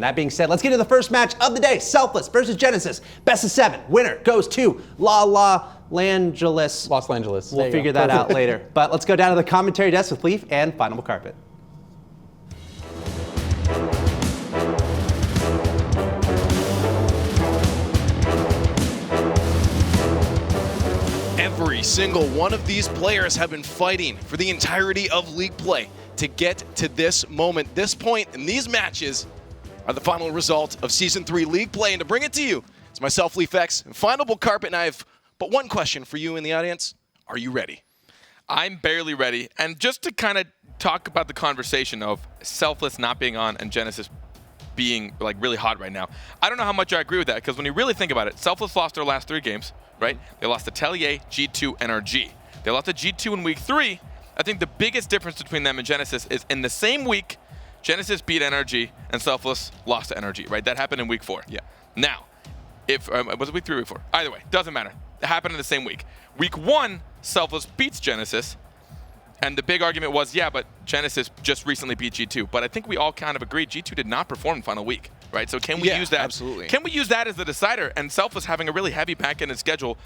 That being said, let's get to the first match of the day. Selfless versus Genesis. Best of 7. Winner goes to Los Angeles. We'll figure that out later. But let's go down to the commentary desk with Leaf and Final Carpet. Every single one of these players have been fighting for the entirety of league play to get to this moment. This point in these matches are the final result of Season 3 league play. And to bring it to you, it's myself, LeafX, and Final Carpet, and I have but one question for you in the audience. Are you ready? I'm barely ready. And just to kind of talk about the conversation of Selfless not being on and Genesis being like really hot right now, I don't know how much I agree with that, because when you really think about it, Selfless lost their last 3 games, right? They lost to Tellier, G2, and RG. They lost to G2 in week 3. I think the biggest difference between them and Genesis is in the same week, Genesis beat NRG and Selfless lost to NRG, right? That happened in week 4. Yeah. Now, if was it week 3 or week 4? Either way, doesn't matter. It happened in the same week. Week 1, Selfless beats Genesis, and the big argument was, yeah, but Genesis just recently beat G2. But I think we all kind of agreed G2 did not perform in final week, right? So can we use that? Absolutely. Can we use that as the decider? And Selfless having a really heavy back-ended schedule,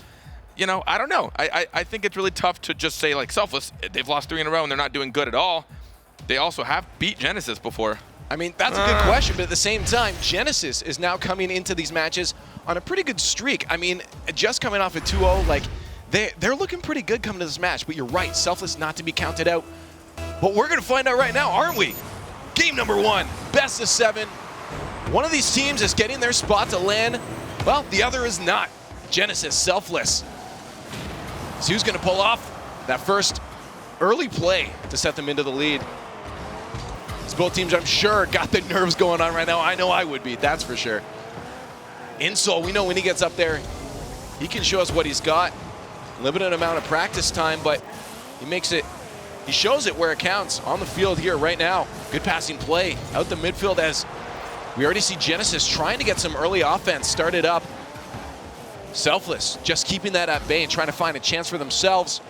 you know, I don't know. I think it's really tough to just say, like, Selfless, they've lost 3 in a row and they're not doing good at all. They also have beat Genesis before. I mean, that's a good question, but at the same time, Genesis is now coming into these matches on a pretty good streak. I mean, just coming off a 2-0, like, they're looking pretty good coming to this match. But you're right, Selfless not to be counted out. But we're going to find out right now, aren't we? Game number 1, best of 7. One of these teams is getting their spot to land. Well, the other is not. Genesis, Selfless. So who's going to pull off that first early play to set them into the lead? As both teams, I'm sure, got the nerves going on right now. I know I would be, that's for sure. Insol, we know when he gets up there, he can show us what he's got. Limited amount of practice time, but he shows it where it counts on the field here right now. Good passing play out the midfield as we already see Genesis trying to get some early offense started up. Selfless just keeping that at bay and trying to find a chance for themselves.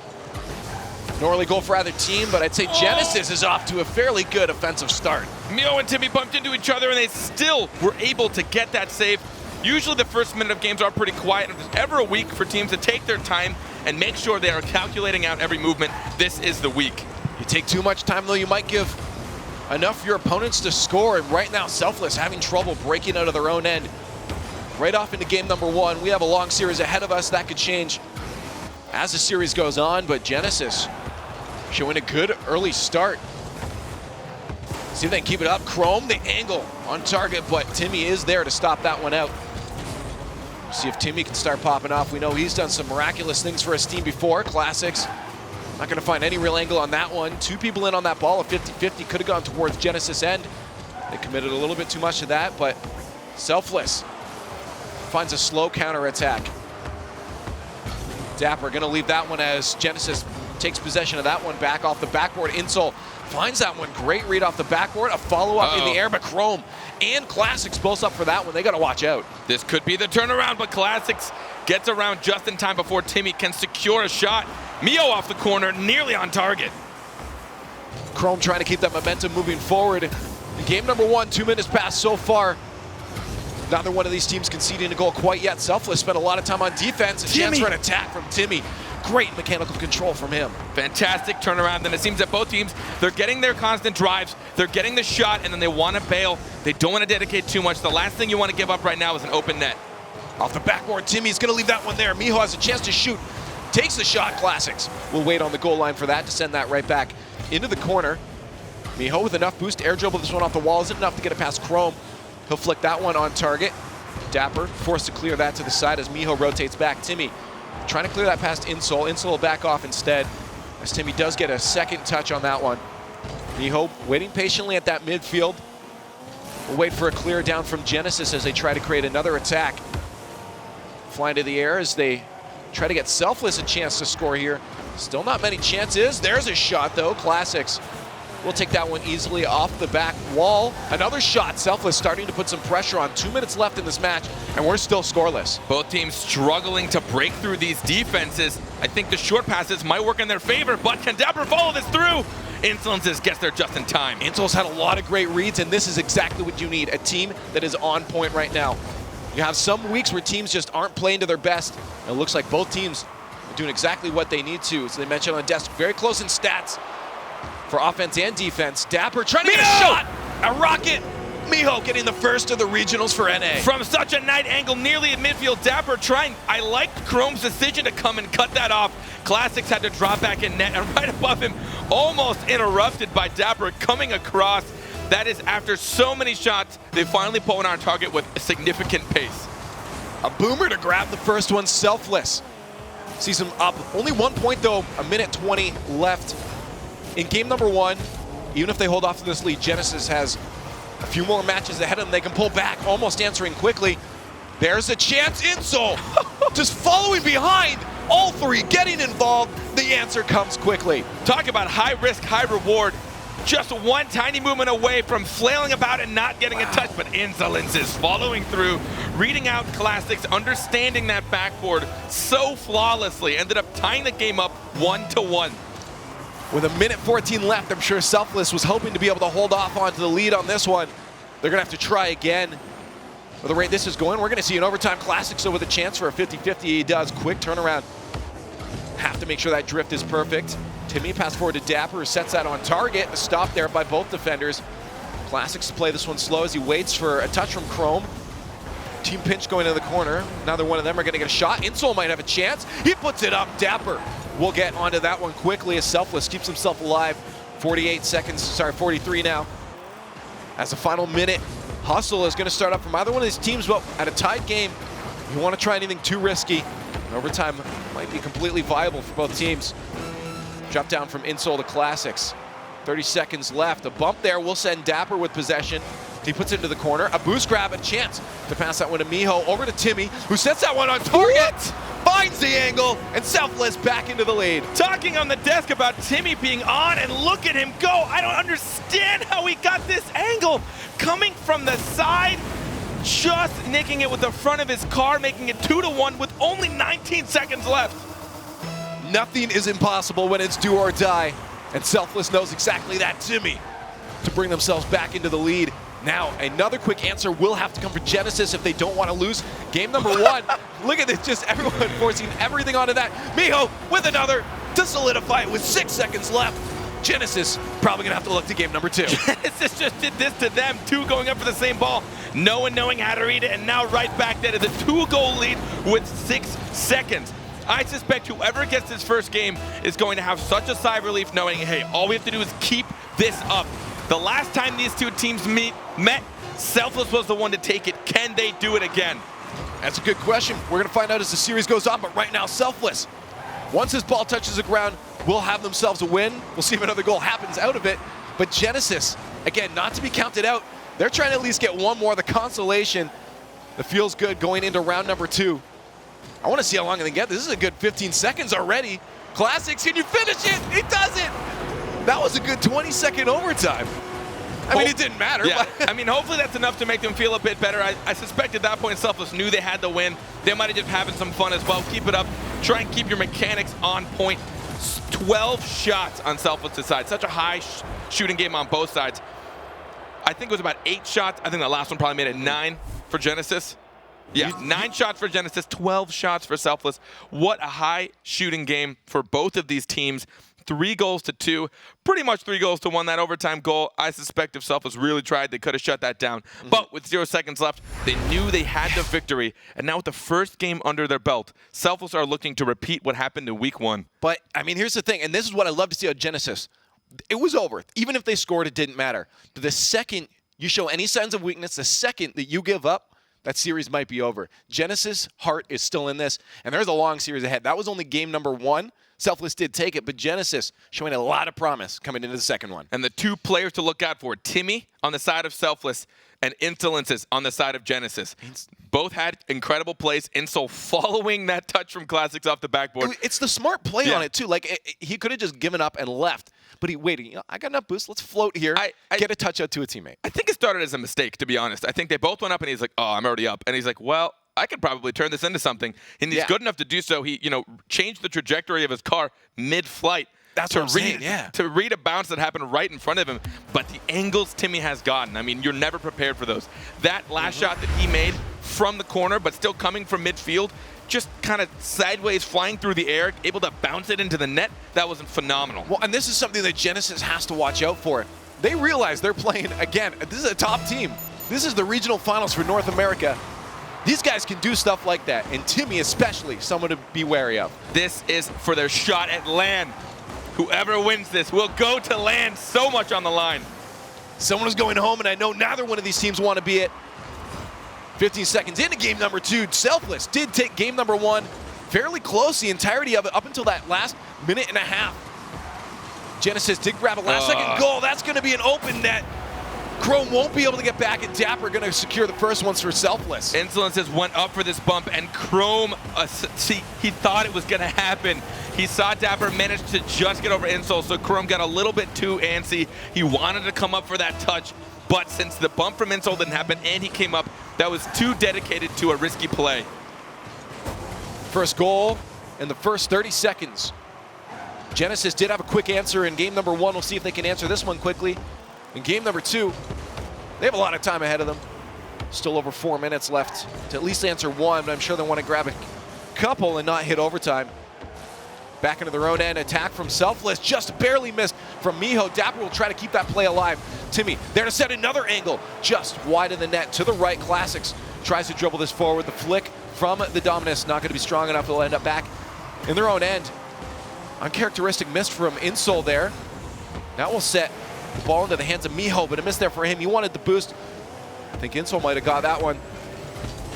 Normally go for either team, but I'd say Genesis is off to a fairly good offensive start. Mio and Timmy bumped into each other and they still were able to get that save. Usually the first minute of games are pretty quiet. If there's ever a week for teams to take their time and make sure they are calculating out every movement, this is the week. You take too much time though, you might give enough for your opponents to score, and right now Selfless having trouble breaking out of their own end. Right off into game number 1. We have a long series ahead of us. That could change as the series goes on, but Genesis showing a good early start. See if they can keep it up. Chrome, the angle on target, but Timmy is there to stop that one out. See if Timmy can start popping off. We know he's done some miraculous things for his team before. Classics. Not going to find any real angle on that one. 2 people in on that ball. A 50-50 could have gone towards Genesis end. They committed a little bit too much to that, but Selfless finds a slow counter attack. Dapper going to leave that one as Genesis takes possession of that one back off the backboard. Insol finds that one. Great read off the backboard. A follow-up in the air, but Chrome and Classics both up for that one. They got to watch out. This could be the turnaround, but Classics gets around just in time before Timmy can secure a shot. Mio off the corner, nearly on target. Chrome trying to keep that momentum moving forward. In game number 1, 2 minutes passed so far. Neither one of these teams conceding a goal quite yet. Selfless spent a lot of time on defense. A chance for an attack from Timmy. Great mechanical control from him. Fantastic turnaround, and it seems that both teams, they're getting their constant drives, they're getting the shot, and then they want to bail. They don't want to dedicate too much. The last thing you want to give up right now is an open net. Off the backboard, Timmy's going to leave that one there. Miho has a chance to shoot. Takes the shot, Classics. We'll wait on the goal line for that to send that right back into the corner. Miho with enough boost. Air dribble this one off the wall. Isn't enough to get it past Chrome. He'll flick that one on target. Dapper forced to clear that to the side as Miho rotates back. Timmy trying to clear that past Insol. Insol will back off instead as Timmy does get a second touch on that one. Miho waiting patiently at that midfield. We'll wait for a clear down from Genesis as they try to create another attack. Flying to the air as they try to get Selfless a chance to score here. Still not many chances. There's a shot though. Classics will take that one easily off the back wall. Another shot. Selfless starting to put some pressure on. 2 minutes left in this match, and we're still scoreless. Both teams struggling to break through these defenses. I think the short passes might work in their favor, but can Dapper follow this through? Insolences gets there just in time. Insol's had a lot of great reads, and this is exactly what you need. A team that is on point right now. You have some weeks where teams just aren't playing to their best. And it looks like both teams are doing exactly what they need to. As they mentioned on the desk, very close in stats for offense and defense. Dapper trying to get a shot. A rocket. Miho getting the first of the regionals for NA. From such a night angle, nearly at midfield, Dapper trying. I liked Chrome's decision to come and cut that off. Classics had to drop back in net, and right above him, almost interrupted by Dapper coming across. That is after so many shots, they finally pull in on target with a significant pace. A boomer to grab the first one, Selfless. Sees him up. Only 1 point though, a minute 20 left. In game number 1, even if they hold off to this lead, Genesis has a few more matches ahead of them. They can pull back, almost answering quickly. There's a chance, Insol just following behind. All three getting involved. The answer comes quickly. Talk about high risk, high reward. Just one tiny movement away from flailing about and not getting a touch, but Insolence is following through, reading out Classics, understanding that backboard so flawlessly, ended up tying the game up 1-1. With a minute 14 left, I'm sure Selfless was hoping to be able to hold off onto the lead on this one. They're gonna have to try again. With the rate this is going, we're gonna see an overtime Classic, so with a chance for a 50-50, he does. Quick turnaround. Have to make sure that drift is perfect. Timmy pass forward to Dapper, who sets that on target. A stop there by both defenders. Classics play this one slow as he waits for a touch from Chrome. Team pinch going to the corner. Neither one of them are gonna get a shot. Insol might have a chance. He puts it up. Dapper will get onto that one quickly as Selfless keeps himself alive. 48 seconds, sorry, 43 now. As a final minute, hustle is gonna start up from either one of these teams, but at a tied game, you wanna try anything too risky. And overtime might be completely viable for both teams. Drop down from Insol to Classics. 30 seconds left. A bump there will send Dapper with possession. He puts it into the corner. A boost grab, a chance to pass that one to Miho. Over to Timmy, who sets that one on target. Finds the angle, and Selfless back into the lead. Talking on the desk about Timmy being on, and look at him go. I don't understand how he got this angle. Coming from the side, just nicking it with the front of his car, making it 2-1 with only 19 seconds left. Nothing is impossible when it's do or die, and Selfless knows exactly that. Timmy to bring themselves back into the lead. Now, another quick answer will have to come for Genesis if they don't want to lose game number 1. Look at this, just everyone forcing everything onto that. Miho with another to solidify it with 6 seconds left. Genesis probably gonna have to look to game number 2. Genesis just did this to them, 2 going up for the same ball. No one knowing how to read it, and now right back there is a 2-goal lead with 6 seconds. I suspect whoever gets this first game is going to have such a sigh of relief knowing, hey, all we have to do is keep this up. The last time these two teams met, Selfless was the one to take it. Can they do it again? That's a good question. We're gonna find out as the series goes on, but right now, Selfless, once his ball touches the ground, will have themselves a win. We'll see if another goal happens out of it. But Genesis, again, not to be counted out. They're trying to at least get one more, the consolation that feels good going into round number 2. I want to see how long they can get. This is a good 15 seconds already. Classics, can you finish it? He does it. That was a good 20-second overtime. I mean, it didn't matter. Yeah. But I mean, hopefully that's enough to make them feel a bit better. I suspect at that point, Selfless knew they had the win. They might have just having some fun as well. Keep it up. Try and keep your mechanics on point. 12 shots on Selfless' side. Such a high shooting game on both sides. I think it was about 8 shots. I think the last one probably made it 9 for Genesis. Yeah, 9 shots for Genesis, 12 shots for Selfless. What a high shooting game for both of these teams. 3 goals to 2, pretty much 3 goals to 1. That overtime goal, I suspect if Selfless really tried, they could have shut that down. But with 0 seconds left, they knew they had the victory. And now with the first game under their belt, Selfless are looking to repeat what happened in week 1. But, I mean, here's the thing, and this is what I love to see on Genesis. It was over. Even if they scored, it didn't matter. But the second you show any signs of weakness, the second that you give up, that series might be over. Genesis' heart is still in this, and there's a long series ahead. That was only game number 1. Selfless did take it, but Genesis showing a lot of promise coming into the second one. And the 2 players to look out for, Timmy on the side of Selfless and Insolences on the side of Genesis. Both had incredible plays. Insol following that touch from Classics off the backboard. It's the smart play on it, too. Like, he could have just given up and left, but he waited. You know, I got enough boost. Let's float here, get a touch out to a teammate. I think it started as a mistake, to be honest. I think they both went up, and he's like, oh, I'm already up. And he's like, well, I could probably turn this into something. And he's good enough to do so. He, changed the trajectory of his car mid-flight. That's what I'm saying, yeah. To read a bounce that happened right in front of him, but the angles Timmy has gotten, I mean, you're never prepared for those. That last shot that he made from the corner, but still coming from midfield, just kind of sideways flying through the air, able to bounce it into the net, that was phenomenal. Well, and this is something that Genesis has to watch out for. They realize they're playing, again, this is a top team. This is the regional finals for North America. These guys can do stuff like that, and Timmy especially, someone to be wary of. This is for their shot at land. Whoever wins this will go to land, so much on the line. Someone is going home, and I know neither one of these teams want to be it. 15 seconds into game number 2, Selfless did take game number 1 fairly close the entirety of it up until that last minute and a half. Genesis did grab a last-second goal. That's going to be an open net. Chrome won't be able to get back, and Dapper going to secure the first ones for Selfless. Insolences went up for this bump, and Chrome, he thought it was going to happen. He saw Dapper manage to just get over Insole, so Chrome got a little bit too antsy. He wanted to come up for that touch, but since the bump from Insole didn't happen and he came up, that was too dedicated to a risky play. First goal in the first 30 seconds. Genesis did have a quick answer in game number 1. We'll see if they can answer this one quickly. In game number 2, they have a lot of time ahead of them. Still over 4 minutes left to at least answer one, but I'm sure they want to grab a couple and not hit overtime. Back into their own end, attack from Selfless, just barely missed from Miho. Dapper will try to keep that play alive. Timmy there to set another angle, just wide of the net to the right. Classics tries to dribble this forward. The flick from the Dominus, not going to be strong enough. They'll end up back in their own end. Uncharacteristic miss from Insole there. That will set the ball into the hands of Miho, but a miss there for him. He wanted the boost. I think Insole might have got that one.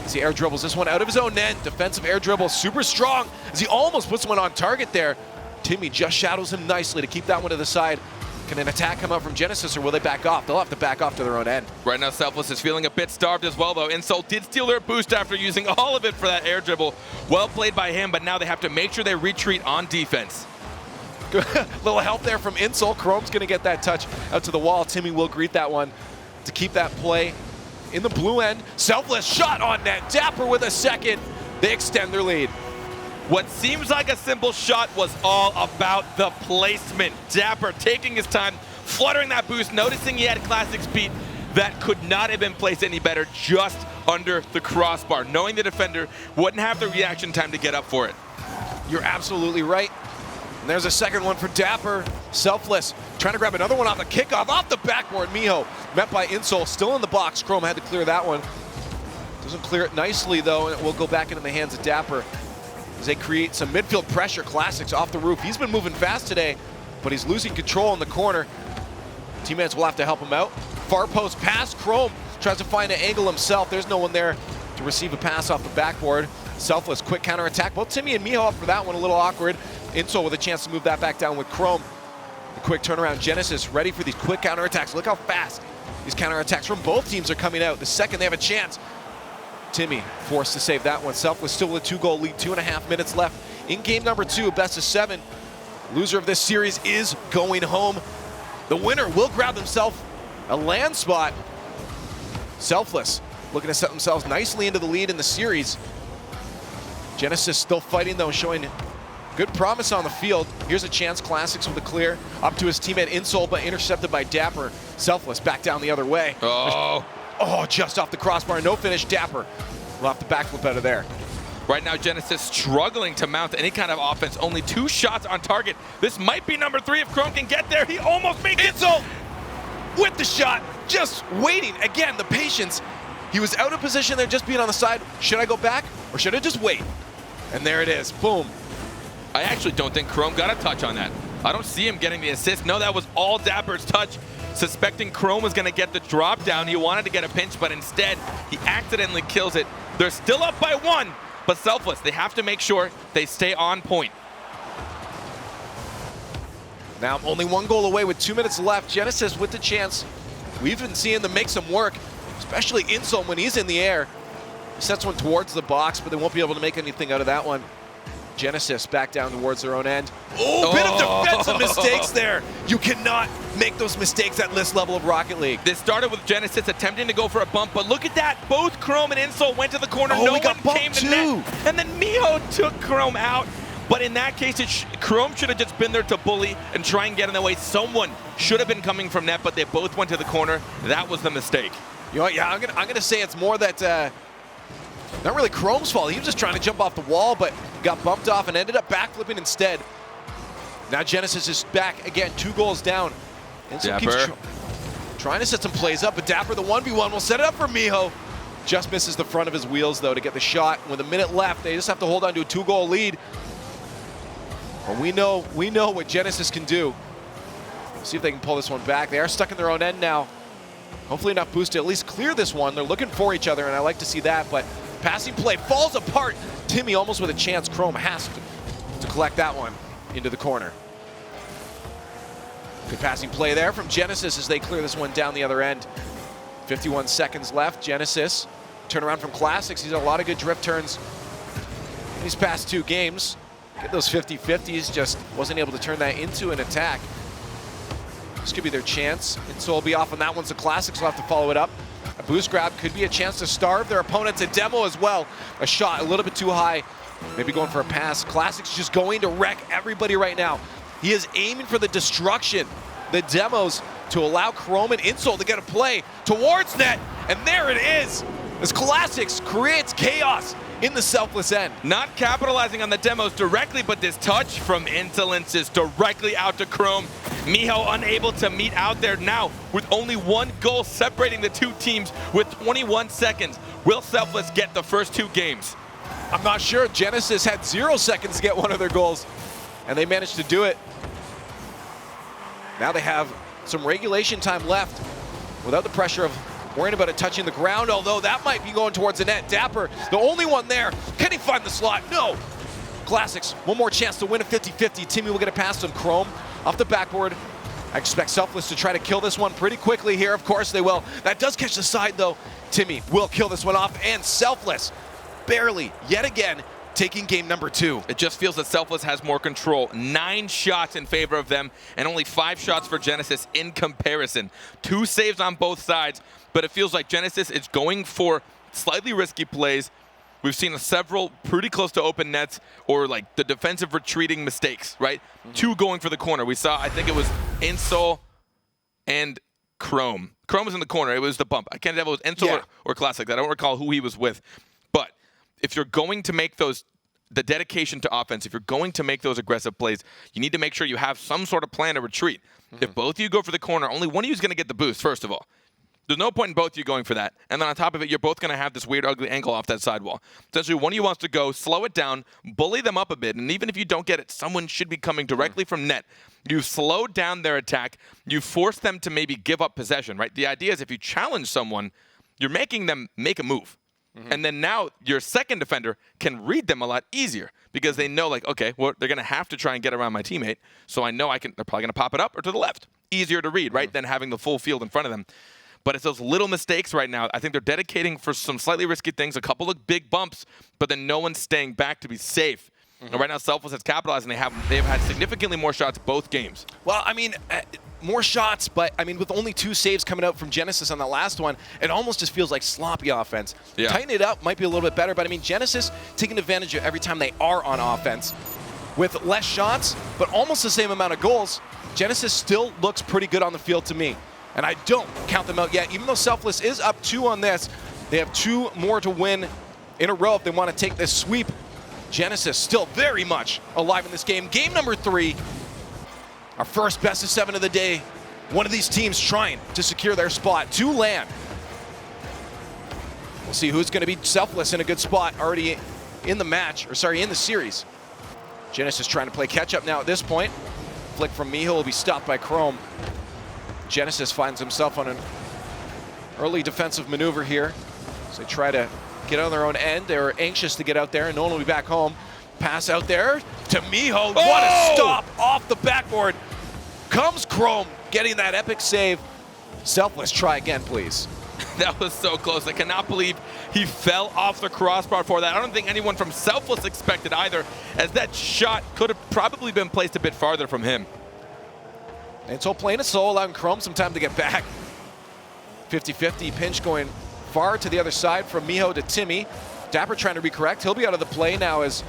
As he air dribbles this one out of his own end. Defensive air dribble, super strong as he almost puts one on target there. Timmy just shadows him nicely to keep that one to the side. Can an attack come out from Genesis, or will they back off? They'll have to back off to their own end. Right now, Selfless is feeling a bit starved as well, though. Insole did steal their boost after using all of it for that air dribble. Well played by him, but now they have to make sure they retreat on defense. Little help there from Insole. Chrome's going to get that touch out to the wall. Timmy will greet that one to keep that play in the blue end. Selfless shot on net. Dapper with a second. They extend their lead. What seems like a simple shot was all about the placement. Dapper taking his time, fluttering that boost, noticing he had classic speed. That could not have been placed any better, just under the crossbar, knowing the defender wouldn't have the reaction time to get up for it. You're absolutely right. And there's a second one for Dapper. Selfless trying to grab another one off the kickoff, off the backboard. Miho met by Insole, still in the box. Chrome had to clear that one. Doesn't clear it nicely though, and it will go back into the hands of Dapper as they create some midfield pressure. Classics off the roof. He's been moving fast today, but he's losing control in the corner. Teammates will have to help him out. Far post pass. Chrome tries to find an angle himself. There's no one there to receive a pass off the backboard. Selfless, quick counter attack. Both Timmy and Miho up for that one, a little awkward. Insole with a chance to move that back down with Chrome. The quick turnaround. Genesis ready for these quick counter attacks. Look how fast these counter attacks from both teams are coming out. The second they have a chance, Timmy forced to save that one. Selfless still with a 2-goal lead, 2.5 minutes left in game number 2, best of 7. Loser of this series is going home. The winner will grab themselves a land spot. Selfless looking to set themselves nicely into the lead in the series. Genesis still fighting though, showing good promise on the field. Here's a chance. Classics with a clear up to his teammate Insole, but intercepted by Dapper. Selfless back down the other way. Oh, just off the crossbar. No finish. Dapper will have to backflip out of there. Right now, Genesis struggling to mount any kind of offense. Only 2 shots on target. This might be number 3 if Chrome can get there. He almost makes it. Insole with the shot, just waiting. Again, the patience. He was out of position there, just being on the side. Should I go back or should I just wait? And there it is. Boom. I actually don't think Chrome got a touch on that. I don't see him getting the assist. No, that was all Dapper's touch. Suspecting Chrome was going to get the drop down. He wanted to get a pinch, but instead, he accidentally kills it. They're still up by 1, but Selfless, they have to make sure they stay on point. Now only 1 goal away with 2 minutes left. Genesis with the chance. We've been seeing them make some work, especially Insole when he's in the air. He sets one towards the box, but they won't be able to make anything out of that one. Genesis back down towards their own end. Oh, bit of defensive mistakes there. You cannot make those mistakes at this level of Rocket League. This started with Genesis attempting to go for a bump, but look at that. Both Chrome and Insole went to the corner. No one came to net. And then Miho took Chrome out. But in that case, Chrome should have just been there to bully and try and get in the way. Someone should have been coming from net, but they both went to the corner. That was the mistake. You know what, yeah, I'm gonna say it's more that not really Chrome's fault. He was just trying to jump off the wall, but got bumped off and ended up backflipping instead. Now Genesis is back again, 2 goals down. And so keeps trying to set some plays up, but Dapper, the 1v1, will set it up for Miho. Just misses the front of his wheels, though, to get the shot. With a minute left, they just have to hold on to a 2-goal lead. But we know what Genesis can do. See if they can pull this one back. They are stuck in their own end now. Hopefully enough boost to at least clear this one. They're looking for each other, and I like to see that, but passing play falls apart. Timmy almost with a chance. Chrome has to collect that one into the corner. Good passing play there from Genesis as they clear this one down the other end. 51 seconds left. Genesis, turnaround from Classics. He's had a lot of good drift turns in these past 2 games. Get those 50-50s, just wasn't able to turn that into an attack. This could be their chance. And so will be off on that one, so Classics will have to follow it up. A boost grab could be a chance to starve their opponents. A demo as well. A shot a little bit too high. Maybe going for a pass. Classics just going to wreck everybody right now. He is aiming for the destruction. The demos to allow Chrome and Insult to get a play towards net. And there it is. As Classics creates chaos in the Selfless end. Not capitalizing on the demos directly, but this touch from Insolence is directly out to Chrome. Miho unable to meet out there now with only 1 goal separating the 2 teams with 21 seconds. Will Selfless get the first 2 games? I'm not sure. Genesis had 0 seconds to get one of their goals, and they managed to do it. Now they have some regulation time left without the pressure of worrying about it touching the ground, although that might be going towards the net. Dapper, the only one there. Can he find the slot? No. Classics, one more chance to win a 50-50. Timmy will get a pass on Chrome off the backboard. I expect Selfless to try to kill this one pretty quickly here. Of course they will. That does catch the side, though. Timmy will kill this one off, and Selfless barely, yet again, taking game number 2. It just feels that Selfless has more control. 9 shots in favor of them, and only 5 shots for Genesis in comparison. 2 saves on both sides, but it feels like Genesis is going for slightly risky plays. We've seen several pretty close to open nets or like the defensive retreating mistakes, right? 2 going for the corner. We saw, I think it was Insol and Chrome. Chrome was in the corner. It was the bump. I can't tell if it was Insol or Classic. I don't recall who he was with. But if you're going to make the dedication to offense, if you're going to make those aggressive plays, you need to make sure you have some sort of plan to retreat. If both of you go for the corner, only one of you is going to get the boost, first of all. There's no point in both of you going for that. And then on top of it, you're both going to have this weird, ugly angle off that sidewall. Essentially, one of you wants to go, slow it down, bully them up a bit, and even if you don't get it, someone should be coming directly from net. You've slowed down their attack. You force them to maybe give up possession, right? The idea is if you challenge someone, you're making them make a move. And then now your second defender can read them a lot easier because they know, like, okay, well, they're going to have to try and get around my teammate, so I know they're probably going to pop it up or to the left. Easier to read, right, than having the full field in front of them. But it's those little mistakes right now. I think they're dedicating for some slightly risky things, a couple of big bumps, but then no one's staying back to be safe. And right now, Selfless has capitalized, and they've had significantly more shots both games. Well, I mean, more shots, but I mean, with only 2 saves coming out from Genesis on that last one, it almost just feels like sloppy offense. Yeah. Tighten it up, might be a little bit better, but I mean, Genesis taking advantage of every time they are on offense. With less shots, but almost the same amount of goals, Genesis still looks pretty good on the field to me. And I don't count them out yet. Even though Selfless is up 2 on this, they have 2 more to win in a row if they want to take this sweep. Genesis still very much alive in this game. Game number 3, our first best of 7 of the day. One of these teams trying to secure their spot to land. We'll see who's going to be Selfless in a good spot already in the match, or sorry, in the series. Genesis trying to play catch up now at this point. Flick from Miho will be stopped by Chrome. Genesis finds himself on an early defensive maneuver here. So they try to get on their own end. They're anxious to get out there, and no one will be back home. Pass out there to Miho. Oh! What a stop off the backboard. Comes Chrome, getting that epic save. Selfless, try again, please. That was so close. I cannot believe he fell off the crossbar for that. I don't think anyone from Selfless expected either, as that shot could have probably been placed a bit farther from him. And so playing it slow, allowing Chrome some time to get back. 50-50 pinch going far to the other side from Miho to Timmy. Dapper trying to recorrect. He'll be out of the play now as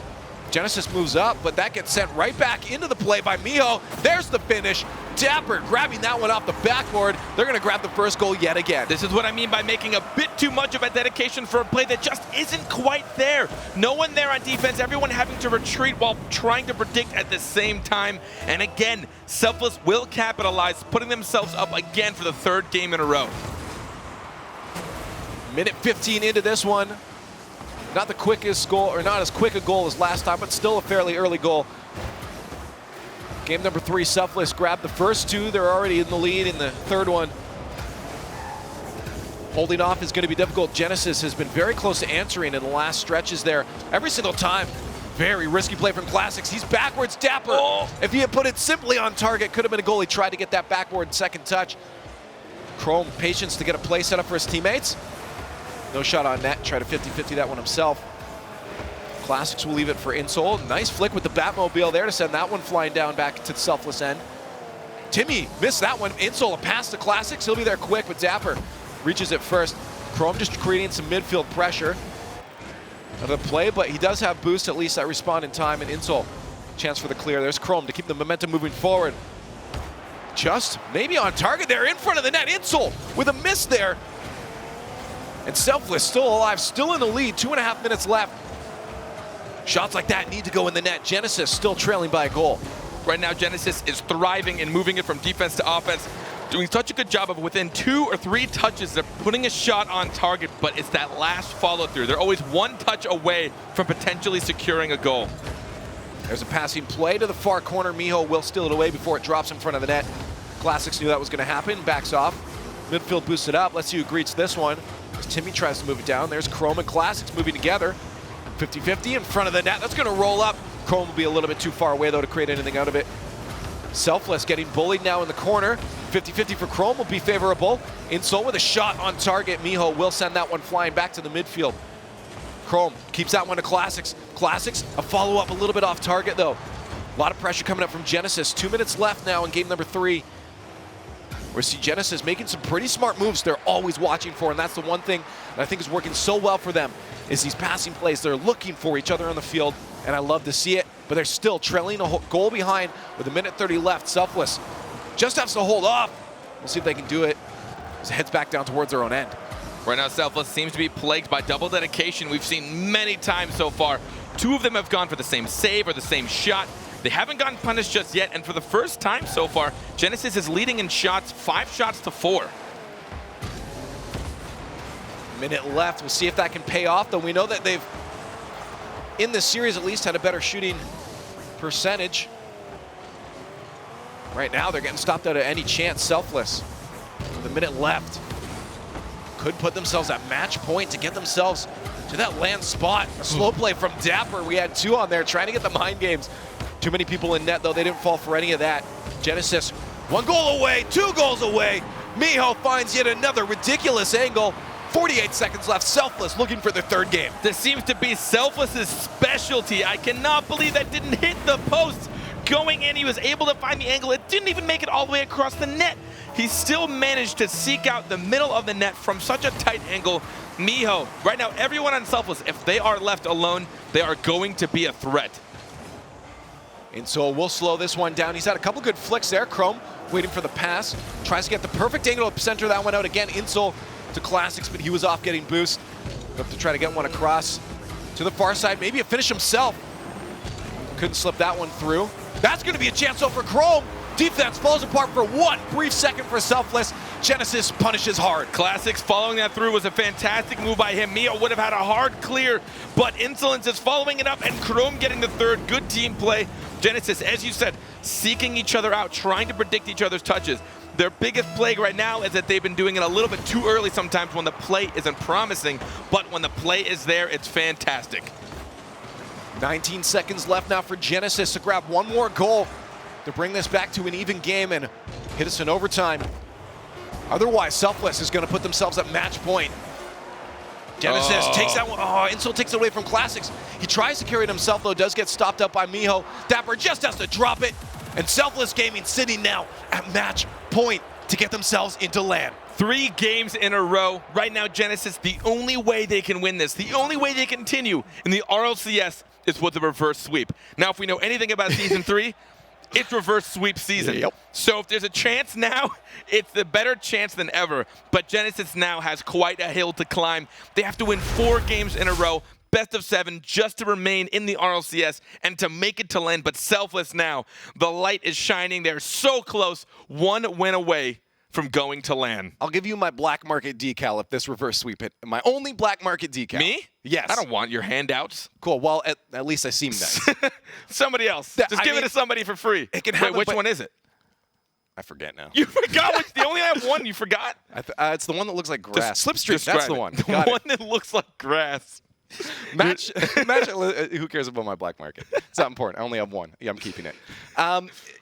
Genesis moves up, but that gets sent right back into the play by Miho. There's the finish. Dapper grabbing that one off the backboard. They're going to grab the first goal yet again. This is what I mean by making a bit too much of a dedication for a play that just isn't quite there. No one there on defense, everyone having to retreat while trying to predict at the same time. And again, Selfless will capitalize, putting themselves up again for the third game in a row. Minute 15 into this one. Not the quickest goal, or not as quick a goal as last time, but still a fairly early goal. Game number 3, Selfless grabbed the first 2. They're already in the lead in the third one. Holding off is going to be difficult. Genesis has been very close to answering in the last stretches there. Every single time. Very risky play from Classics. He's backwards, Dapper. Oh. If he had put it simply on target, could have been a goal. He tried to get that backboard second touch. Chrome, patience to get a play set up for his teammates. No shot on net, try to 50-50 that one himself. Classics will leave it for Insole. Nice flick with the Batmobile there to send that one flying down back to the Selfless end. Timmy missed that one. Insole a pass to Classics. He'll be there quick, but Dapper reaches it first. Chrome just creating some midfield pressure of the play, but he does have boost, at least that respond in time, and Insole, chance for the clear. There's Chrome to keep the momentum moving forward. Just maybe on target there in front of the net. Insole with a miss there. And Selfless still alive, still in the lead, 2.5 minutes left. Shots like that need to go in the net. Genesis still trailing by a goal. Right now, Genesis is thriving and moving it from defense to offense, doing such a good job of within 2 or 3 touches, they're putting a shot on target, but it's that last follow through. They're always one touch away from potentially securing a goal. There's a passing play to the far corner. Miho will steal it away before it drops in front of the net. Classics knew that was going to happen. Backs off. Midfield boosted up. Let's see who greets this one. As Timmy tries to move it down. There's Chrome and Classics moving together. 50-50 in front of the net. That's going to roll up. Chrome will be a little bit too far away, though, to create anything out of it. Selfless getting bullied now in the corner. 50-50 for Chrome will be favorable. Insole with a shot on target. Miho will send that one flying back to the midfield. Chrome keeps that one to Classics. Classics, a follow-up a little bit off target, though. A lot of pressure coming up from Genesis. 2 minutes left now in game number 3. We see Genesis making some pretty smart moves they're always watching for, and that's the one thing that I think is working so well for them, is these passing plays. They're looking for each other on the field, and I love to see it, but they're still trailing a goal behind with 1:30 left. Selfless just has to hold off. We'll see if they can do it as it heads back down towards their own end. Right now, Selfless seems to be plagued by double dedication. We've seen many times so far. 2 of them have gone for the same save or the same shot. They haven't gotten punished just yet, and for the first time so far, Genesis is leading in shots, 5 shots to 4. Minute left. We'll see if that can pay off, though we know that they've, in this series at least, had a better shooting percentage. Right now, they're getting stopped out of any chance. Selfless with a minute left. Could put themselves at match point to get themselves to that land spot. A slow play from Dapper. We had 2 on there trying to get the mind games. Too many people in net, though. They didn't fall for any of that. Genesis, 1 goal away, 2 goals away. Miho finds yet another ridiculous angle. 48 seconds left. Selfless looking for their 3rd game. This seems to be Selfless's specialty. I cannot believe that didn't hit the post. Going in, he was able to find the angle. It didn't even make it all the way across the net. He still managed to seek out the middle of the net from such a tight angle. Miho, right now, everyone on Selfless, if they are left alone, they are going to be a threat. And so we'll slow this one down. He's had a couple good flicks there. Chrome waiting for the pass. Tries to get the perfect angle to center that one out again. Insole to Classics, but he was off getting boost. Up to try to get one across to the far side. Maybe a finish himself. Couldn't slip that one through. That's going to be a chance though for Chrome. Defense falls apart for 1 brief second for Selfless. Genesis punishes hard. Classics following that through was a fantastic move by him. Miho would have had a hard clear, but Insolence is following it up, and Chrome getting the 3rd. Good team play. Genesis, as you said, seeking each other out, trying to predict each other's touches. Their biggest plague right now is that they've been doing it a little bit too early sometimes when the play isn't promising, but when the play is there, it's fantastic. 19 seconds left now for Genesis to grab 1 more goal to bring this back to an even game and hit us in overtime. Otherwise, Selfless is going to put themselves at match point. Genesis takes that one. Oh, Insole takes it away from Classics. He tries to carry it himself, though, does get stopped up by Miho. Dapper just has to drop it. And Selfless Gaming sitting now at match point to get themselves into land. 3 games in a row. Right now, Genesis, the only way they can win this, the only way they continue in the RLCS is with a reverse sweep. Now, if we know anything about Season 3, it's reverse sweep season. Yep. So if there's a chance now, it's a better chance than ever. But Genesis now has quite a hill to climb. They have to win 4 games in a row, best of 7, just to remain in the RLCS and to make it to LAN. But Selfless now, the light is shining. They're so close, 1 win away from going to LAN. I'll give you my black market decal if this reverse sweep hit. My only black market decal. Me? Yes. I don't want your handouts. Cool. Well, at least I seem nice. Somebody else. Just give it to somebody for free. It can Wait, happen, which but- one is it? I forget now. You forgot which. They only have one. You forgot. It's the one that looks like grass. Slipstream. That's Describe the it. one. The Got one that looks like grass. Match. Who cares about my black market? It's not important. I only have one. Yeah, I'm keeping it.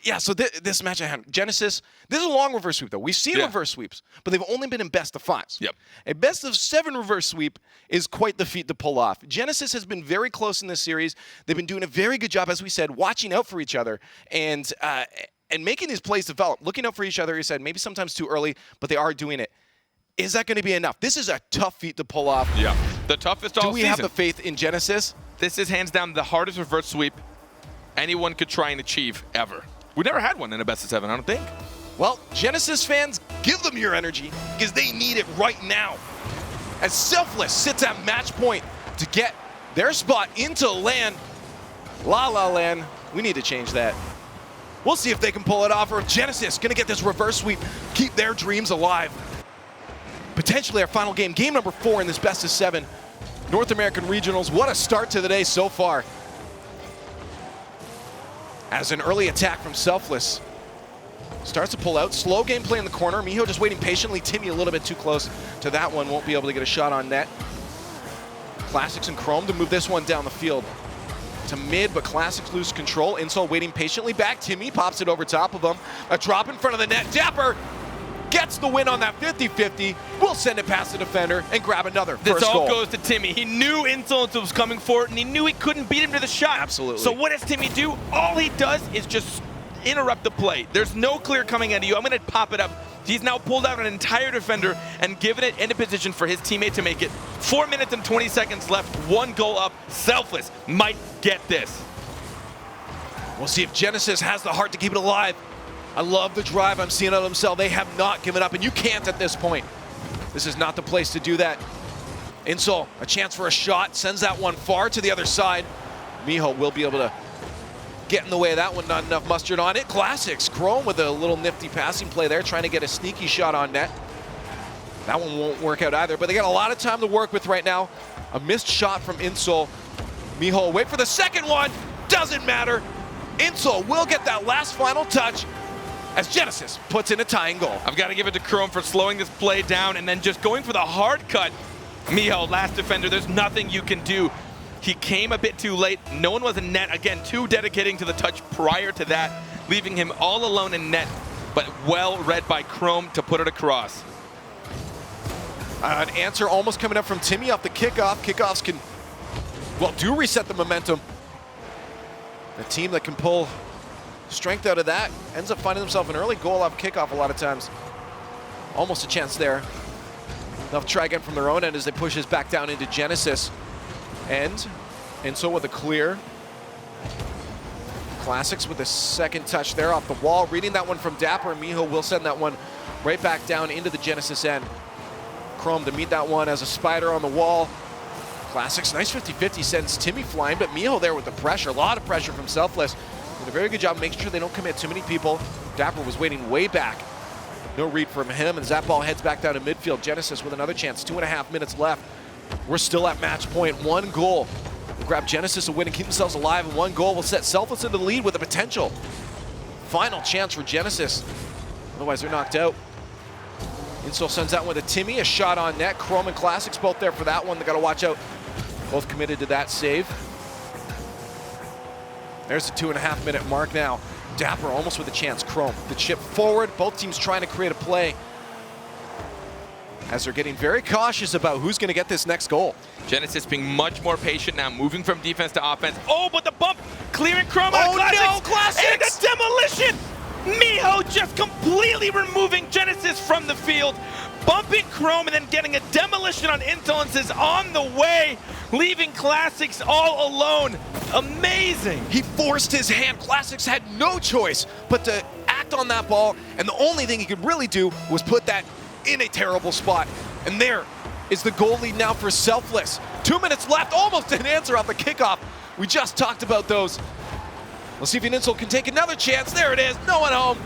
Yeah. So this match I had Genesis. This is a long reverse sweep though. We've seen reverse sweeps, but they've only been in best of 5s. Yep. A best of 7 reverse sweep is quite the feat to pull off. Genesis has been very close in this series. They've been doing a very good job, as we said, watching out for each other and making these plays develop, looking out for each other. He said maybe sometimes too early, but they are doing it. Is that going to be enough? This is a tough feat to pull off. Yeah. The toughest all Do we season. have the faith in Genesis? This is hands down the hardest reverse sweep anyone could try and achieve ever. We never had one in a best of 7, I don't think. Well, Genesis fans, give them your energy because they need it right now. As Selfless sits at match point to get their spot into LAN. La La Land, we need to change that. We'll see if they can pull it off, or if Genesis gonna get this reverse sweep, keep their dreams alive. Potentially our final game, game number 4 in this best of 7 North American Regionals. What a start to the day so far. As an early attack from Selfless starts to pull out. Slow gameplay in the corner. Miho just waiting patiently. Timmy a little bit too close to that one. Won't be able to get a shot on net. Classics and Chrome to move this one down the field to mid, but Classics lose control. Insol waiting patiently back. Timmy pops it over top of him. A drop in front of the net. Dapper gets the win on that 50-50. We'll send it past the defender and grab another This first all goal. goes to Timmy. He knew Insolence was coming for it, and he knew he couldn't beat him to the shot. Absolutely. So what does Timmy do? All he does is just interrupt the play. There's no clear coming into you. I'm going to pop it up. He's now pulled out an entire defender and given it into position for his teammate to make it. 4 minutes and 20 seconds left. 1 goal up. Selfless might get this. We'll see if Genesis has the heart to keep it alive. I love the drive I'm seeing out of themselves. They have not given up, and you can't at this point. This is not the place to do that. Insol, a chance for a shot, sends that one far to the other side. Miho will be able to get in the way of that one, not enough mustard on it. Classics, Chrome with a little nifty passing play there, trying to get a sneaky shot on net. That one won't work out either, but they got a lot of time to work with right now. A missed shot from Insol. Miho, wait for the second one, doesn't matter. Insol will get that last final touch as Genesis puts in a tying goal. I've got to give it to Chrome for slowing this play down and then just going for the hard cut. Miho, last defender, there's nothing you can do. He came a bit too late. No one was in net. Again, too dedicating to the touch prior to that, leaving him all alone in net, but well read by Chrome to put it across. An answer almost coming up from Timmy off the kickoff. Kickoffs can, well, do reset the momentum. A team that can pull strength out of that ends up finding themselves an early goal off kickoff a lot of times. Almost a chance there. They'll try again from their own end as they push this back down into Genesis. And so with a clear. Classics with the second touch there off the wall. Reading that one from Dapper, and Miho will send that one right back down into the Genesis end. Chrome to meet that one as a spider on the wall. Classics, nice 50-50, sends Timmy flying, but Miho there with the pressure. A lot of pressure from Selfless. Did a very good job making sure they don't commit too many people. Dapper was waiting way back. No read from him, and as that ball heads back down to midfield, Genesis with another chance. 2.5 minutes left. We're still at match point. 1 goal will grab Genesis a win and keep themselves alive, and 1 goal will set Selfless into the lead with a potential final chance for Genesis. Otherwise, they're knocked out. Insol sends that one to Timmy, a shot on net. Chrome and Classics both there for that one. They got to watch out. Both committed to that save. There's the 2.5 minute mark now. Dapper almost with a chance. Chrome, the chip forward. Both teams trying to create a play as they're getting very cautious about who's going to get this next goal. Genesis being much more patient now, moving from defense to offense. Oh, but the bump, clearing Chrome out of Classics. No, Classics! And the demolition! Miho just completely removing Genesis from the field. bumping Chrome and then getting a demolition on Insolences on the way, leaving Classics all alone. Amazing. He forced his hand. Classics had no choice but to act on that ball, and the only thing he could really do was put that in a terrible spot. And there is the goal lead now for Selfless. 2 minutes left, almost an answer off the kickoff. We just talked about those. Let's see if Insol can take another chance. There it is, no one home.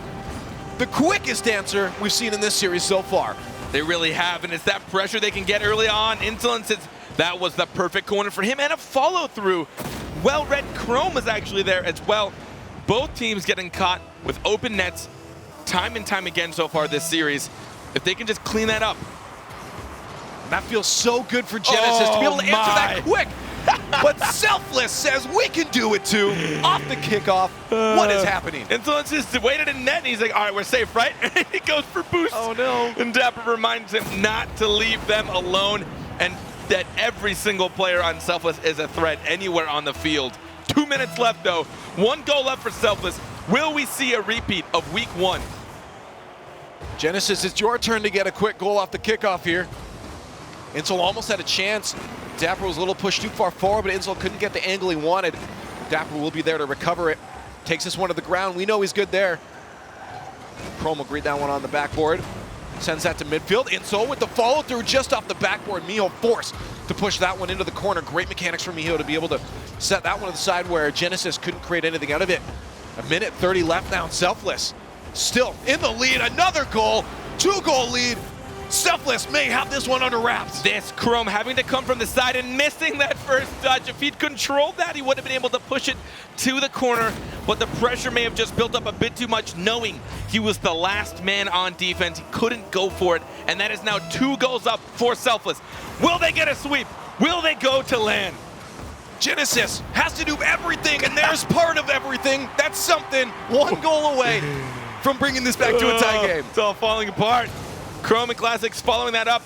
The quickest answer we've seen in this series so far. They really have, and it's that pressure they can get early on. Insolences, that was the perfect corner for him, and a follow-through. Well-read Chrome is actually there as well. Both teams getting caught with open nets time and time again so far this series. If they can just clean that up. That feels so good for Genesis to be able to answer that quick. But Selfless says we can do it too. Off the kickoff, what is happening? Insolences waited in net, and he's like, all right, we're safe, right? And he goes for boost. Oh no. And Dapper reminds him not to leave them alone, and that every single player on Selfless is a threat anywhere on the field. 2 minutes left though, 1 goal left for Selfless. Will we see a repeat of week 1? Genesis, it's your turn to get a quick goal off the kickoff here. Insol almost had a chance. Dapper was a little pushed too far forward, but Insol couldn't get the angle he wanted. Dapper will be there to recover it. Takes this one to the ground. We know he's good there. Chrome will greet that one on the backboard. Sends that to midfield. Insol with the follow through just off the backboard. Miho forced to push that one into the corner. Great mechanics from Miho to be able to set that one to the side where Genesis couldn't create anything out of it. 1:30 left now. Selfless still in the lead. Another goal. 2-goal lead. Selfless may have this one under wraps. This Chrome having to come from the side and missing that first touch. If he'd controlled that, he would have been able to push it to the corner, but the pressure may have just built up a bit too much, knowing he was the last man on defense. He couldn't go for it, and that is now 2 goals up for Selfless. Will they get a sweep? Will they go to land? Genesis has to do everything, and there's part of everything. That's something. 1 goal away from bringing this back to a tie game. It's all falling apart. Chrome and Classics following that up.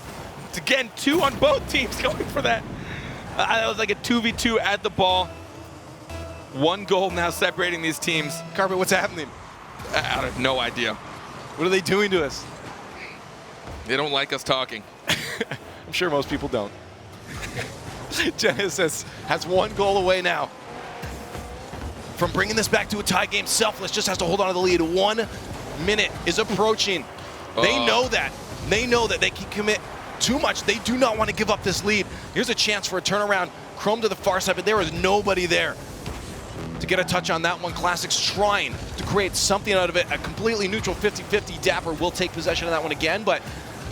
It's again 2 on both teams going for that. That was like a 2v2 at the ball. 1 goal now separating these teams. Carpet, what's happening? I have no idea. What are they doing to us? They don't like us talking. I'm sure most people don't. Genesis has 1 goal away now from bringing this back to a tie game. Selfless just has to hold on to the lead. 1 minute is approaching. They know that. They know that they can commit too much. They do not want to give up this lead. Here's a chance for a turnaround. Chrome to the far side, but there is nobody there to get a touch on that one. Classics trying to create something out of it. A completely neutral 50-50. Dapper will take possession of that one again, but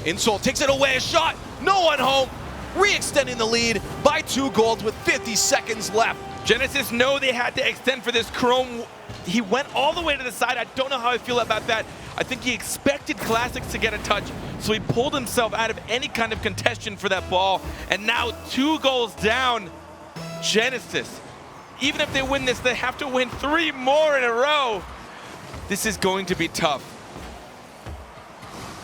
Insol takes it away. A shot. No one home. Re-extending the lead by 2 goals with 50 seconds left. Genesis know they had to extend for this. Chrome, he went all the way to the side. I don't know how I feel about that. I think he expected Classics to get a touch, so he pulled himself out of any kind of contention for that ball. And now 2 goals down. Genesis, even if they win this, they have to win 3 more in a row. This is going to be tough.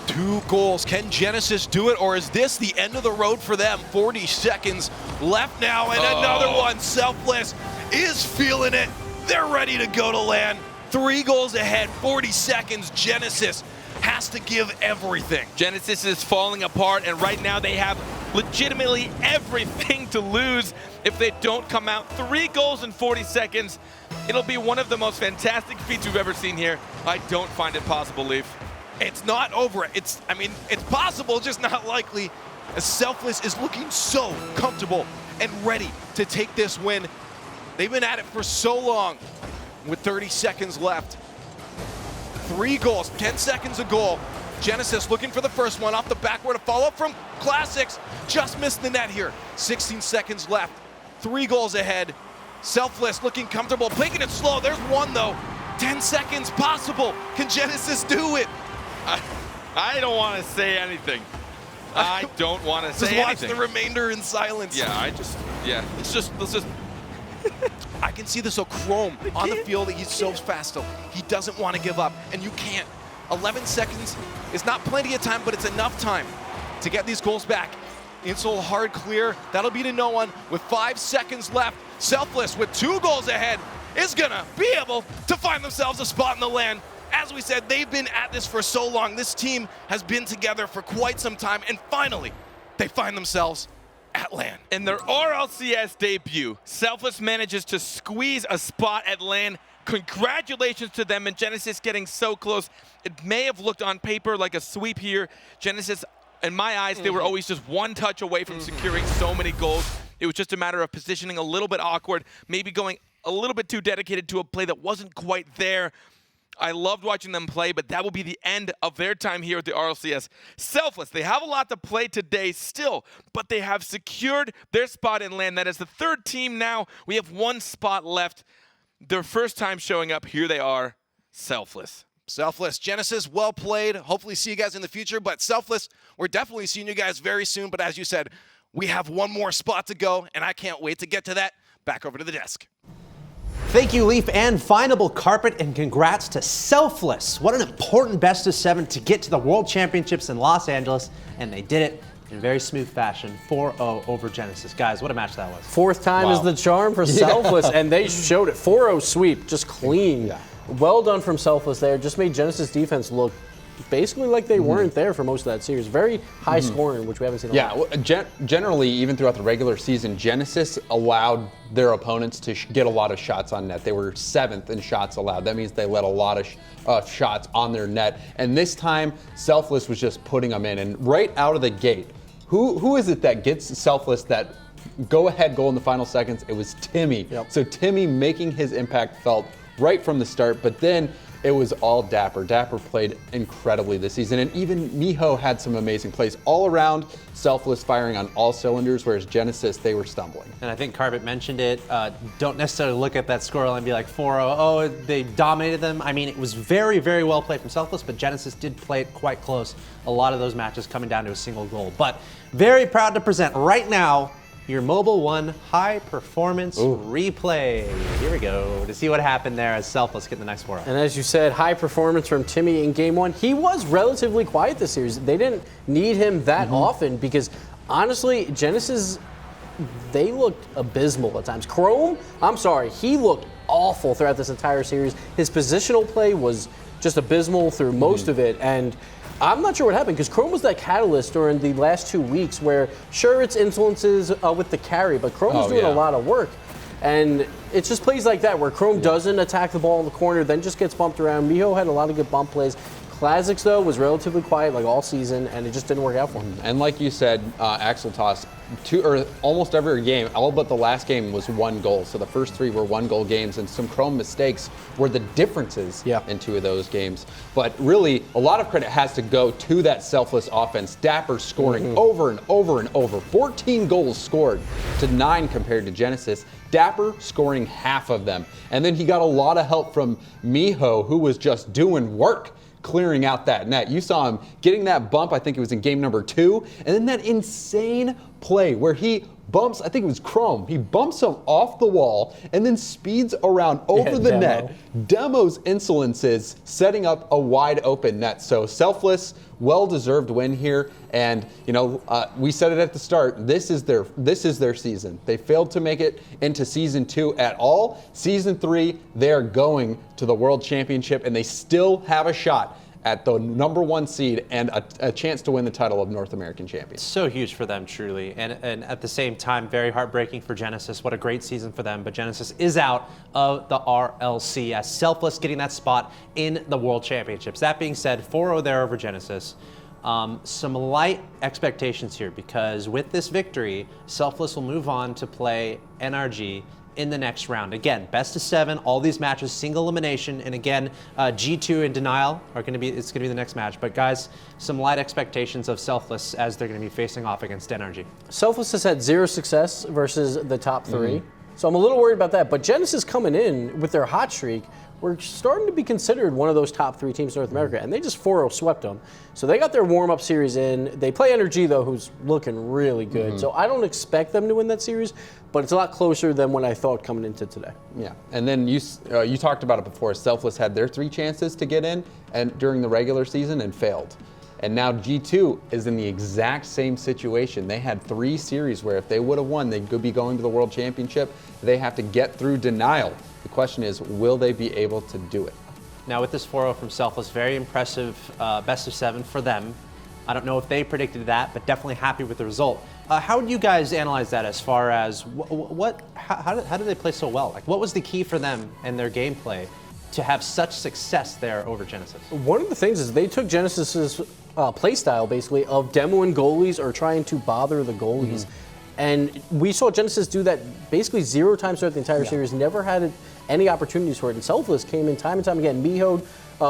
2 goals. Can Genesis do it, or is this the end of the road for them? 40 seconds left now, and another one. Selfless is feeling it. They're ready to go to land. 3 goals ahead, 40 seconds. Genesis has to give everything. Genesis is falling apart, and right now they have legitimately everything to lose if they don't come out. 3 goals in 40 seconds. It'll be one of the most fantastic feats we've ever seen here. I don't find it possible, Leaf. It's not over. It's possible, just not likely, as Selfless is looking so comfortable and ready to take this win. They've been at it for so long. With 30 seconds left. 3 goals, 10 seconds a goal. Genesis looking for the first one off the backboard. A follow-up from Classics. Just missed the net here. 16 seconds left. 3 goals ahead. Selfless looking comfortable, taking it slow. There's 1 though. 10 seconds possible. Can Genesis do it? I don't want to say anything. I don't want to say anything. Just watch the remainder in silence. Yeah, let's just. I can see this. So Chrome on the field, he's so fast still. He doesn't want to give up, and you can't. 11 seconds is not plenty of time, but it's enough time to get these goals back. Insol hard clear. That'll be to no one with 5 seconds left. Selfless with 2 goals ahead is gonna be able to find themselves a spot in the land. As we said, they've been at this for so long. This team has been together for quite some time, and finally, they find themselves at LAN. In their RLCS debut, Selfless manages to squeeze a spot at LAN. Congratulations to them and Genesis getting so close. It may have looked on paper like a sweep here. Genesis, in my eyes, they were always just one touch away from securing so many goals. It was just a matter of positioning a little bit awkward, maybe going a little bit too dedicated to a play that wasn't quite there. I loved watching them play, but that will be the end of their time here at the RLCS. Selfless, they have a lot to play today still, but they have secured their spot in LAN. That is the third team now. We have one spot left. Their first time showing up, here they are, Selfless. Selfless, Genesis, well played. Hopefully see you guys in the future, but Selfless, we're definitely seeing you guys very soon. But as you said, we have one more spot to go, and I can't wait to get to that. Back over to the desk. Thank you, Leaf and Findable Carpet, and congrats to Selfless. What an important best of 7 to get to the World Championships in Los Angeles, and they did it in very smooth fashion, 4-0 over Genesis. Guys, what a match that was. Fourth time is the charm for Selfless, and they showed it. 4-0 sweep, just clean. Yeah. Well done from Selfless there. Just made Genesis defense look basically like they weren't there for most of that series. Very high scoring, which we haven't seen a lot. Yeah, generally, even throughout the regular season, Genesis allowed their opponents to get a lot of shots on net. They were 7th in shots allowed. That means they let a lot of shots on their net. And this time, Selfless was just putting them in. And right out of the gate, who is it that gets Selfless that go-ahead goal in the final seconds? It was Timmy. Yep. So Timmy making his impact felt right from the start, but then it was all Dapper. Dapper played incredibly this season, and even Miho had some amazing plays. All around, Selfless firing on all cylinders, whereas Genesis, they were stumbling. And I think Carpet mentioned it. Don't necessarily look at that score and be like 4-0, oh, they dominated them. I mean, it was very, very well played from Selfless, but Genesis did play it quite close. A lot of those matches coming down to a single goal. But very proud to present right now your Mobile One high performance replay. Here we go to see what happened there as Selfless get the next 4-0. And as you said, high performance from Timmy in game 1. He was relatively quiet this series. They didn't need him that often because honestly, Genesis, they looked abysmal at times. Chrome, I'm sorry, he looked awful throughout this entire series. His positional play was just abysmal through most of it, and I'm not sure what happened because Chrome was that catalyst during the last 2 weeks where, sure, it's influences with the carry, but Chrome was doing a lot of work. And it's just plays like that where Chrome doesn't attack the ball in the corner, then just gets bumped around. Miho had a lot of good bump plays. Classics, though, was relatively quiet like all season, and it just didn't work out for him. And like you said, Axel Toss, almost every game, all but the last game was 1 goal. So the first 3 were 1-goal games, and some Chrome mistakes were the differences in 2 of those games. But really, a lot of credit has to go to that Selfless offense. Dapper scoring over and over and over. 14 goals scored to 9 compared to Genesis. Dapper scoring half of them. And then he got a lot of help from Miho, who was just doing work, clearing out that net. You saw him getting that bump, I think it was in game number 2, and then that insane play where he bumps, I think it was Chrome, he bumps him off the wall and then speeds around over the net, demos insolences, setting up a wide open net. So Selfless, well-deserved win here, and you know, we said it at the start, this is their season. They failed to make it into season 2 at all. Season 3, they are going to the World Championship, and they still have a shot at the #1 seed and a chance to win the title of North American champion. So huge for them, truly. And at the same time, very heartbreaking for Genesis. What a great season for them. But Genesis is out of the RLCS. Selfless getting that spot in the World Championships. That being said, 4-0 there over Genesis. Some light expectations here because with this victory, Selfless will move on to play NRG in the next round. Again, best of 7, all these matches, single elimination, and again, G2 and Denial are going to be, it's going to be the next match. But guys, some light expectations of Selfless as they're going to be facing off against NRG. Selfless has had 0 success versus the top 3. So I'm a little worried about that. But Genesis coming in with their hot streak, we're starting to be considered one of those top 3 teams in North America, and they just 4-0 swept them. So they got their warm-up series in. They play NRG, though, who's looking really good. So I don't expect them to win that series, but it's a lot closer than what I thought coming into today. Yeah, and then you talked about it before. Selfless had their 3 chances to get in and during the regular season and failed. And now G2 is in the exact same situation. They had 3 series where if they would have won, they could be going to the World Championship. They have to get through Denial. The question is, will they be able to do it? Now with this 4-0 from Selfless, very impressive best of 7 for them. I don't know if they predicted that, but definitely happy with the result. How would you guys analyze that as far as how did they play so well? Like, what was the key for them and their gameplay to have such success there over Genesis? One of the things is they took Genesis's play style, basically, of demoing goalies or trying to bother the goalies. And we saw Genesis do that basically 0 times throughout the entire series, never had any opportunities for it. And Selfless came in time and time again. Miho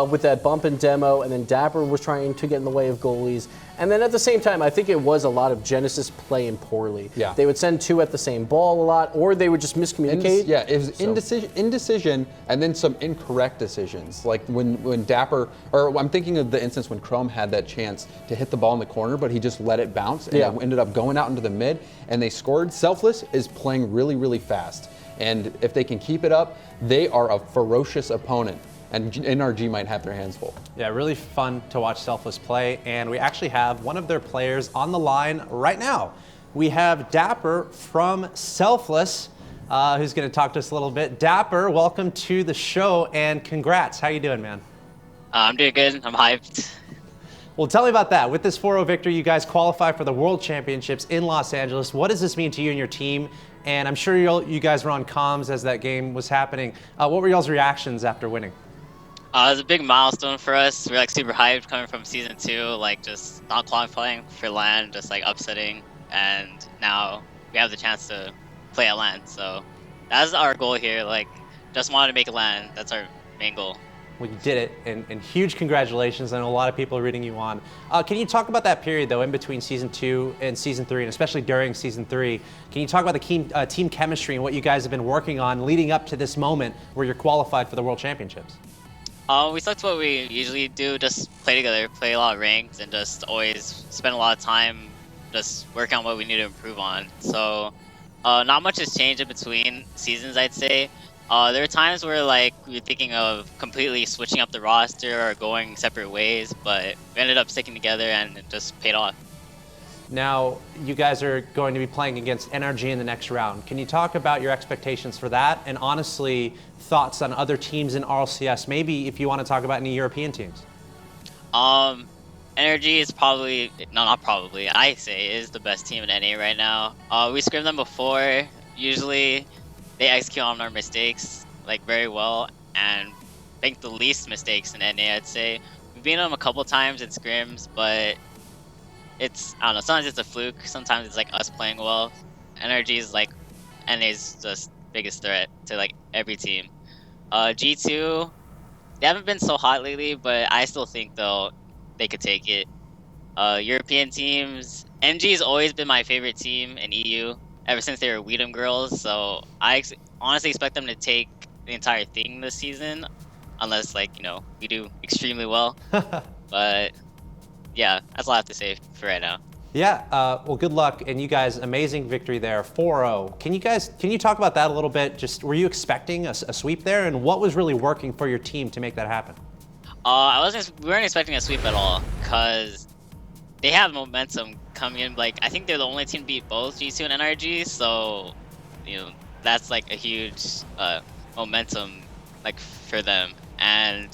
with that bump and demo, and then Dapper was trying to get in the way of goalies. And then at the same time, I think it was a lot of Genesis playing poorly. Yeah. They would send 2 at the same ball a lot, or they would just miscommunicate. It was indecision and then some incorrect decisions. Like when Dapper, or I'm thinking of the instance when Chrome had that chance to hit the ball in the corner, but he just let it bounce, and it ended up going out into the mid, and they scored. Selfless is playing really, really fast. And if they can keep it up, they are a ferocious opponent. And NRG might have their hands full. Yeah, really fun to watch Selfless play, and we actually have one of their players on the line right now. We have Dapper from Selfless, who's going to talk to us a little bit. Dapper, welcome to the show, and congrats. How you doing, man? I'm doing good. I'm hyped. Well, tell me about that. With this 4-0 victory, you guys qualify for the World Championships in Los Angeles. What does this mean to you and your team? And I'm sure you guys were on comms as that game was happening. What were y'all's reactions after winning? It was a big milestone for us. We're like super hyped coming from season 2, like just not qualifying for LAN, just like upsetting, and now we have the chance to play at LAN. So that's our goal here. Like, just wanted to make LAN. That's our main goal. Well, you did it, and huge congratulations. I know a lot of people are rooting you on. Can you talk about that period, though, in between Season 2 and Season 3, and especially during Season 3? Can you talk about the team chemistry and what you guys have been working on leading up to this moment where you're qualified for the World Championships? We stuck to what we usually do, just play together, play a lot of ranks, and just always spend a lot of time just working on what we need to improve on. So not much has changed in between seasons, I'd say. There are times where like we were thinking of completely switching up the roster or going separate ways, but we ended up sticking together and it just paid off. Now, you guys are going to be playing against NRG in the next round. Can you talk about your expectations for that, and honestly, thoughts on other teams in RLCS, maybe if you want to talk about any European teams? NRG is probably, no, not probably, I say is the best team in NA right now. We scrimmed them before. Usually, they execute on our mistakes like very well and make the least mistakes in NA, I'd say. We've beaten them a couple times in scrims, but it's, I don't know, sometimes it's a fluke, sometimes it's like us playing well. NRG is like NA's just biggest threat to like every team. G2, they haven't been so hot lately, but I still think though they could take it. European teams, NG has always been my favorite team in EU ever since they were Weedham girls, so I honestly expect them to take the entire thing this season, unless like, you know, we do extremely well. But yeah, that's all I have to say for right now. Yeah, well, good luck, and you guys, amazing victory there, 4-0. Can you talk about that a little bit? Just, were you expecting a sweep there, and what was really working for your team to make that happen? We weren't expecting a sweep at all, because they have momentum coming in. Like, I think they're the only team to beat both G2 and NRG, so, you know, that's like a huge momentum, like, for them. And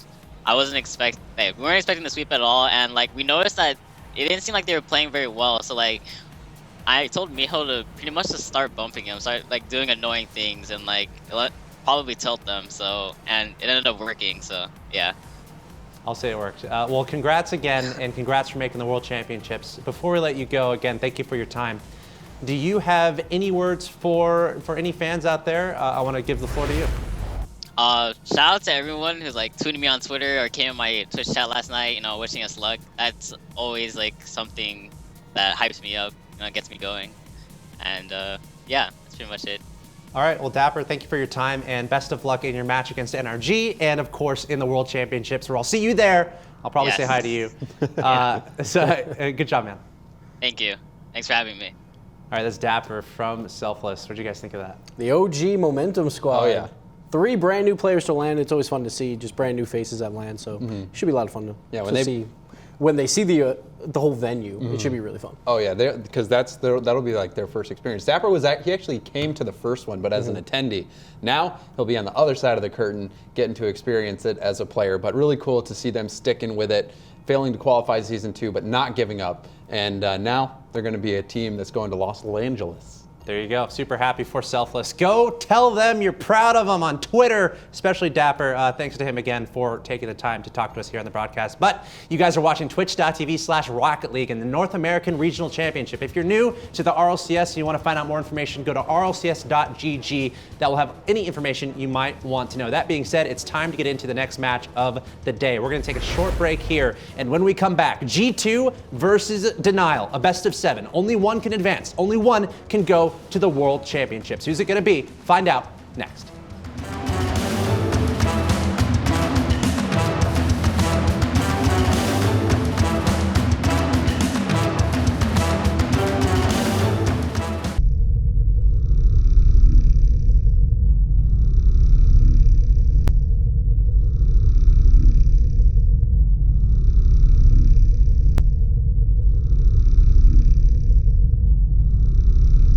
I wasn't we weren't expecting the sweep at all, and like we noticed that it didn't seem like they were playing very well. So like, I told Miho to pretty much just start bumping him, start like doing annoying things, and like probably tilt them. So, and it ended up working. So yeah. I'll say it worked. Well, congrats again, and congrats for making the World Championships. Before we let you go, again, thank you for your time. Do you have any words for any fans out there? I want to give the floor to you. Shout out to everyone who's like tweeting me on Twitter or came in my Twitch chat last night, you know, wishing us luck. That's always like something that hypes me up, you know, gets me going. And yeah, that's pretty much it. All right, well, Dapper, thank you for your time, and best of luck in your match against NRG, and of course in the World Championships, where I'll see you there. I'll probably say hi to you. Good job, man. Thank you. Thanks for having me. All right, that's Dapper from Selfless. What do you guys think of that? The OG Momentum Squad. Oh, yeah. 3 brand new players to LAN. It's always fun to see just brand new faces at LAN, so should be a lot of fun to see. when they see the whole venue, it should be really fun. Oh yeah, because that'll be like their first experience. Dapper he actually came to the first one, but as an attendee. Now he'll be on the other side of the curtain, getting to experience it as a player. But really cool to see them sticking with it, failing to qualify season 2, but not giving up. And now they're going to be a team that's going to Los Angeles. There you go. Super happy for Selfless. Go tell them you're proud of them on Twitter, especially Dapper. Thanks to him again for taking the time to talk to us here on the broadcast. But you guys are watching twitch.tv/Rocket League in the North American Regional Championship. If you're new to the RLCS and you want to find out more information, go to rlcs.gg. That will have any information you might want to know. That being said, it's time to get into the next match of the day. We're going to take a short break here. And when we come back, G2 versus Denial, a best of 7. Only one can advance. Only one can go to the World Championships. Who's it going to be? Find out next.